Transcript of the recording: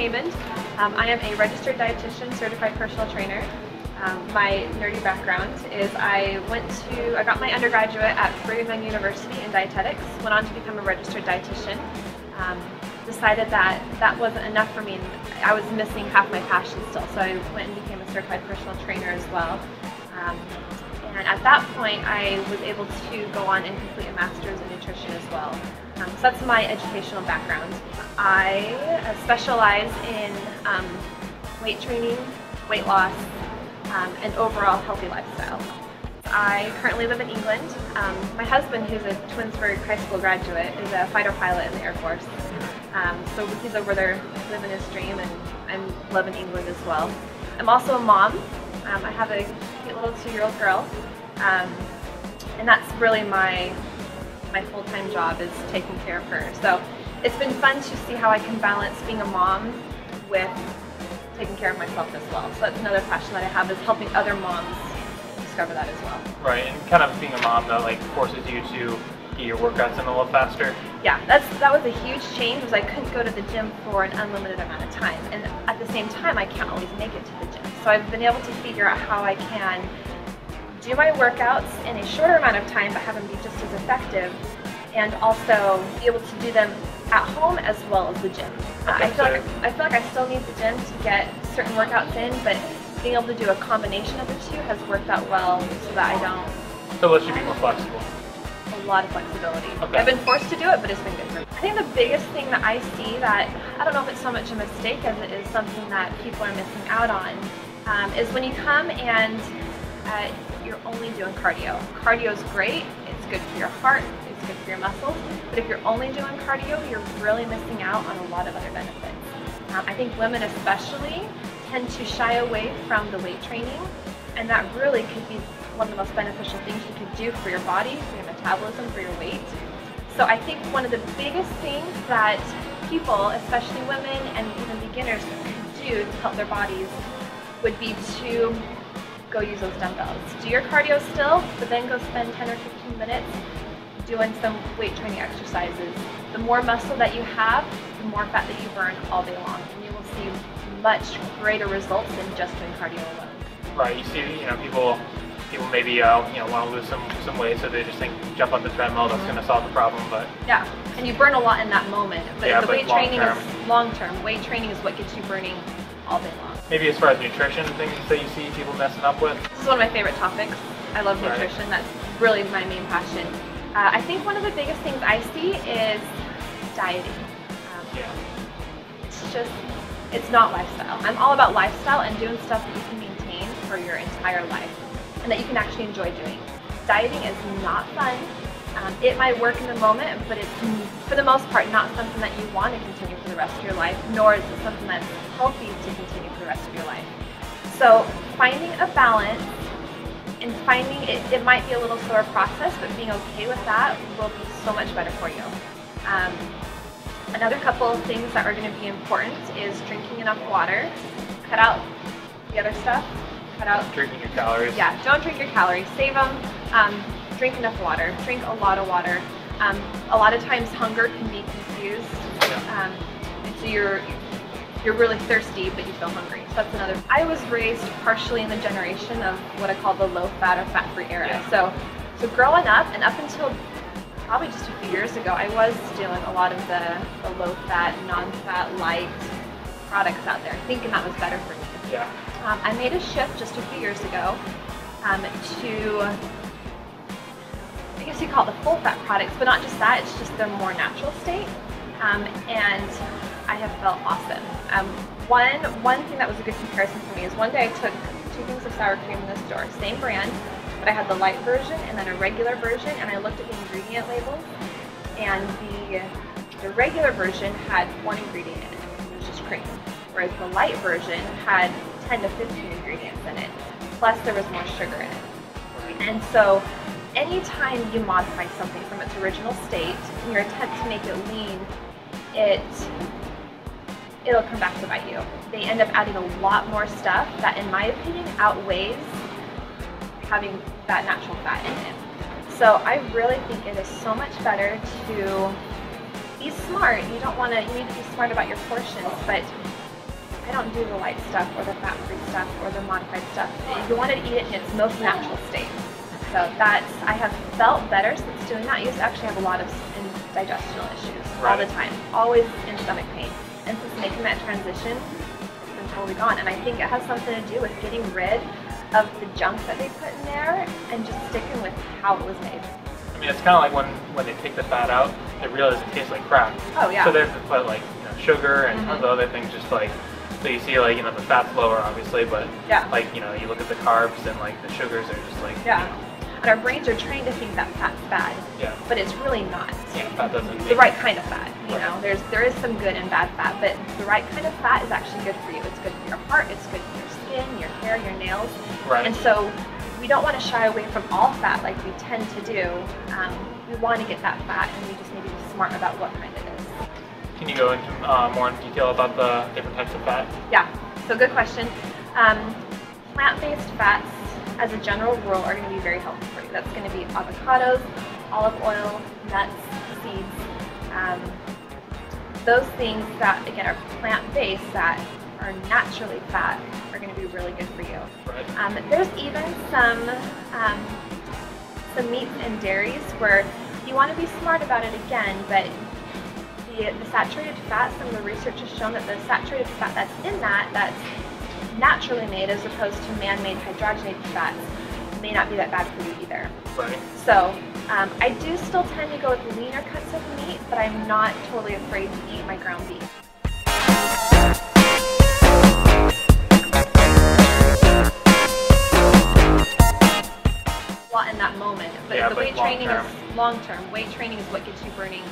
Haymond. I am a registered dietitian, certified personal trainer. My nerdy background is I got my undergraduate at Ravenna University in dietetics, went on to become a registered dietitian. Decided that that wasn't enough for me, and I was missing half my passion still, so I went and became a certified personal trainer as well. And at that point, I was able to go on and complete a master's in nutrition as well. So that's my educational background. I specialize in weight training, weight loss, and overall healthy lifestyle. I currently live in England. My husband, who's a Twinsburg high school graduate, is a fighter pilot in the Air Force. So he's over there living his dream, and I live in England as well. I'm also a mom. I have a cute little 2-year-old girl, and that's really my full-time job, is taking care of her. So it's been fun to see how I can balance being a mom with taking care of myself as well. So that's another passion that I have, is helping other moms discover that as well. Right, and kind of being a mom that like forces you to get your workouts in a little faster. Yeah, that was a huge change, was I couldn't go to the gym for an unlimited amount of time, and at the same time I can't always make it to the gym. So I've been able to figure out how I can do my workouts in a shorter amount of time but have them be just as effective, and also be able to do them at home as well as the gym. I feel like I still need the gym to get certain workouts in, but being able to do a combination of the two has worked out well, so that I don't. So let you be more flexible. A lot of flexibility. Okay. I've been forced to do it, but it's been good for me. I think the biggest thing that I see, that I don't know if it's so much a mistake as it is something that people are missing out on, is when you come and you're only doing cardio. Cardio is great, it's good for your heart, it's good for your muscles, but if you're only doing cardio, you're really missing out on a lot of other benefits. I think women especially tend to shy away from the weight training, and that really could be one of the most beneficial things you could do for your body, for your metabolism, for your weight. So I think one of the biggest things that people, especially women and even beginners, could do to help their bodies would be to go use those dumbbells. Do your cardio still, but then go spend 10 or 15 minutes doing some weight training exercises. The more muscle that you have, the more fat that you burn all day long, and you will see much greater results than just doing cardio alone. Right, you see, people maybe want to lose some weight, so they just think jump on the treadmill, that's going to solve the problem. But yeah, and you burn a lot in that moment. But yeah, the weight training long-term. is long-term. Weight training is what gets you burning all day long. Maybe as far as nutrition, things that you see people messing up with? This is one of my favorite topics. I love nutrition. That's really my main passion. I think one of the biggest things I see is dieting. It's not lifestyle. I'm all about lifestyle and doing stuff that you can maintain for your entire life and that you can actually enjoy doing. Dieting is not fun. It might work in the moment, but it's, for the most part, not something that you want to continue for the rest of your life, nor is it something that's healthy to continue for the rest of your life. So finding a balance and finding it might be a little slower process, but being okay with that will be so much better for you. Another couple of things that are going to be important is drinking enough water. Cut out the other stuff. Cut out drinking your calories. Yeah, don't drink your calories. Save them. Drink enough water. Drink a lot of water. A lot of times hunger can be confused. So you're really thirsty, but you feel hungry. So that's another. I was raised partially in the generation of what I call the low-fat or fat-free era. Yeah. So growing up, and up until probably just a few years ago, I was doing a lot of the low-fat, non-fat, light products out there, thinking that was better for me. Yeah. I made a shift just a few years ago to, I guess you call it the full-fat products, but not just that, it's just their more natural state, and I have felt awesome. One thing that was a good comparison for me is one day I took 2 things of sour cream in the store, same brand, but I had the light version and then a regular version, and I looked at the ingredient labels, and the regular version had 1 ingredient in it, and it was just cream, whereas the light version had 10 to 15 ingredients in it, plus there was more sugar in it. And so anytime you modify something from its original state, in your attempt to make it lean, it'll come back to bite you. They end up adding a lot more stuff that, in my opinion, outweighs having that natural fat in it. So I really think it is so much better to be smart. You need to be smart about your portions, but I don't do the light stuff or the fat-free stuff or the modified stuff. You want to eat it in its most natural state. So I have felt better since doing that. I used to actually have a lot of digestional issues all the time, always in stomach pain. And since making that transition, it's been totally gone. And I think it has something to do with getting rid of the junk that they put in there and just sticking with how it was made. I mean, it's kind of like when they take the fat out, they realize it tastes like crap. Oh yeah. So they have to put like sugar and tons of other things, just like, so you see like the fat's lower obviously, but like you look at the carbs and like the sugars are just like And our brains are trained to think that fat's bad, but it's really not. Fat doesn't. The right kind of fat, you know. There is some good and bad fat, but the right kind of fat is actually good for you. It's good for your heart. It's good for your skin, your hair, your nails. And so we don't want to shy away from all fat like we tend to do. We want to get that fat, and we just need to be smart about what kind it is. Can you go into more in detail about the different types of fat? Yeah. So good question. Plant-based fats, as a general rule, are going to be very healthy for you. That's going to be avocados, olive oil, nuts, seeds. Those things that, again, are plant-based, that are naturally fat, are going to be really good for you. There's even some meats and dairies where you want to be smart about it again, but the saturated fat, some of the research has shown that the saturated fat that's in that's naturally made as opposed to man-made hydrogenated fats may not be that bad for you either. So I do still tend to go with leaner cuts of meat, but I'm not totally afraid to eat my ground beef. A lot in that moment, but the weight training is long-term. Weight training is what gets you burning